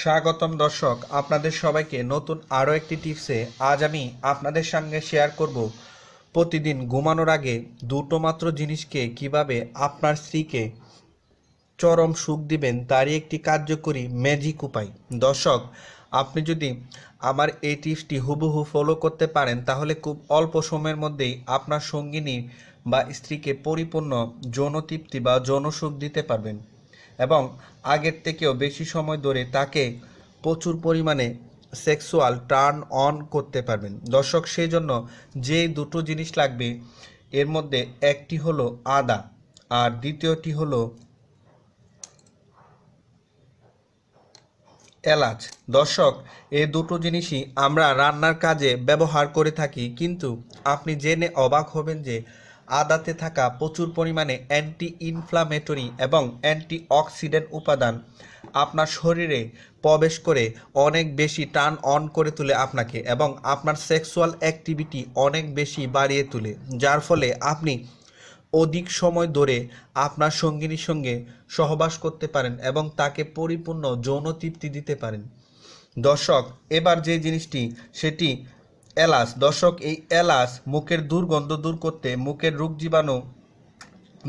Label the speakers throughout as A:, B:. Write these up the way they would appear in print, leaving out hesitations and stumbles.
A: স্বাগতম দর্শক, আপনাদের সবাইকে নতুন আরও একটি টিপসে। আজ আমি আপনাদের সঙ্গে শেয়ার করব প্রতিদিন ঘুমানোর আগে দুটো মাত্র জিনিসকে কিভাবে আপনার স্ত্রীকে চরম সুখ দিবেন তারই একটি কার্যকরী ম্যাজিক উপায়। দর্শক, আপনি যদি আমার এই টিপসটি হুবহু ফলো করতে পারেন তাহলে খুব অল্প সময়ের মধ্যেই আপনার সঙ্গিনী বা স্ত্রীকে পরিপূর্ণ যৌন তৃপ্তি বা যৌন সুখ দিতে পারবেন এবং আগের থেকেও বেশি সময় ধরে তাকে প্রচুর পরিমাণে সেক্সুয়াল টার্ন অন করতে পারবেন। দর্শক, সেই জন্য যে দুটো জিনিস লাগবে এর মধ্যে একটি হলো আদা আর দ্বিতীয়টি হলো এলাচ। দর্শক, এই দুটো জিনিসই আমরা রান্নার কাজে ব্যবহার করে থাকি, কিন্তু আপনি জেনে অবাক হবেন যে আদাতে থাকা প্রচুর পরিমাণে অ্যান্টি ইনফ্লামেটরি এবং অ্যান্টি অক্সিডেন্ট উপাদান আপনার শরীরে প্রবেশ করে অনেক বেশি টার্ন অন করে তোলে আপনাকে এবং আপনার সেক্সুয়াল অ্যাক্টিভিটি অনেক বেশি বাড়িয়ে তোলে, যার ফলে আপনি অধিক সময় ধরে আপনার সঙ্গিনীর সঙ্গে সহবাস করতে পারেন এবং তাকে পরিপূর্ণ যৌন তৃপ্তি দিতে পারেন। দর্শক, এবার যে জিনিসটি সেটি এলাচ। দর্শক, এই এলাচ মুখের দুর্গন্ধ দূর করতে, মুখের রোগ জীবাণু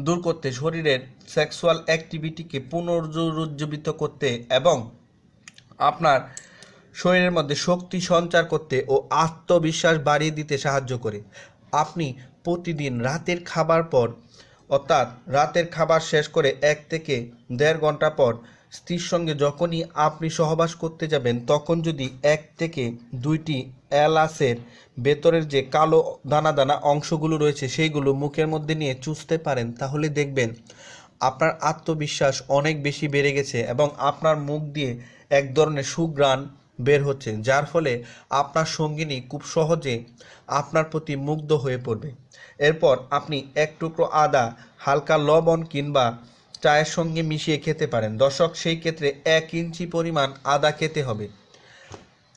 A: দূর করতে, শরীরের সেক্সুয়াল অ্যাক্টিভিটিকে পুনরুজ্জীবিত করতে এবং আপনার শরীরের মধ্যে শক্তি সঞ্চার করতে ও আত্মবিশ্বাস বাড়িয়ে দিতে সাহায্য করে। আপনি প্রতিদিন রাতের খাবার পর, অর্থাৎ রাতের খাবার শেষ করে 1 থেকে 1.5 ঘন্টা পর স্ত্রীর সঙ্গে যখনই আপনি সহবাস করতে যাবেন তখন যদি 1 থেকে 2টি এলাচের ভেতরের যে কালো দানা দানা অংশগুলো রয়েছে সেইগুলো মুখের মধ্যে নিয়ে চুষতে পারেন, তাহলে দেখবেন আপনার আত্মবিশ্বাস অনেক বেশি বেড়ে গেছে এবং আপনার মুখ দিয়ে এক ধরনের সুঘ্রাণ বের হচ্ছে, যার ফলে আপনার সঙ্গিনী খুব সহজে আপনার প্রতি মুগ্ধ হয়ে পড়বে। এরপর আপনি 1 টুকরো আদা হালকা লবণ কিংবা চায়ের সঙ্গে মিশিয়ে খেতে পারেন। দর্শক, সেই ক্ষেত্রে 1 ইঞ্চি পরিমাণ আদা খেতে হবে।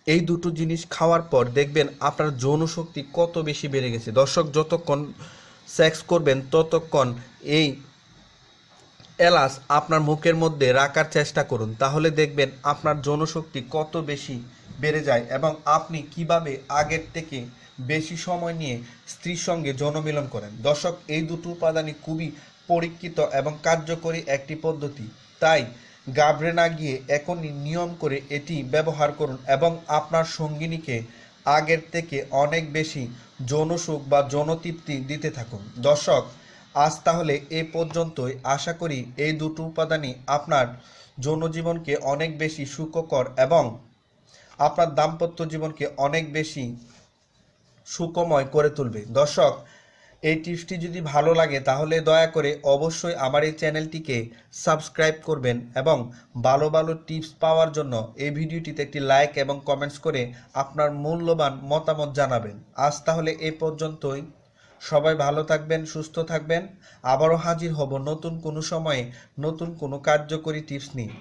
A: এই দুটো জিনিস খাওয়ার পর দেখবেন আপনার যৌন শক্তি কত বেশি বেড়ে গেছে। দর্শক, যতক্ষণ সেক্স করবেন ততক্ষণ এই এলাচ আপনার মুখের মধ্যে রাখার চেষ্টা করুন, তাহলে দেখবেন আপনার যৌনশক্তি কত বেশি বেড়ে যায় এবং আপনি কিভাবে আগের থেকে বেশি সময় নিয়ে স্ত্রীর সঙ্গে যৌনমিলন করেন। দর্শক, এই দুটো উপাদানই খুবই পরীক্ষিত এবং কার্যকরী একটি পদ্ধতি, তাই ঘাবড়ে না গিয়ে এখনই নিয়ম করে এটি ব্যবহার করুন এবং আপনার সঙ্গিনীকে আগের থেকে অনেক বেশি যৌনসুখ বা যৌনতৃপ্তি দিতে থাকুন। দর্শক, আজ তাহলে এ পর্যন্তই। আশা করি এই দুটো উপাদানই আপনার যৌন জীবনকে অনেক বেশি সুখকর এবং আপনার দাম্পত্য জীবনকে অনেক বেশি সুখময় করে তুলবে। দর্শক, এই টিপসটি যদি ভালো লাগে তাহলে দয়া করে অবশ্যই আমার এই চ্যানেলটিকে সাবস্ক্রাইব করবেন এবং ভালো ভালো টিপস পাওয়ার জন্য এই ভিডিওটিতে একটি লাইক এবং কমেন্টস করে আপনার মূল্যবান মতামত জানাবেন। আজ তাহলে এই পর্যন্তই। সবাই ভালো থাকবেন, সুস্থ থাকবেন। আবারও হাজির হব নতুন কোনো সময়ে নতুন কোনো কার্যকরী টিপস নিয়ে।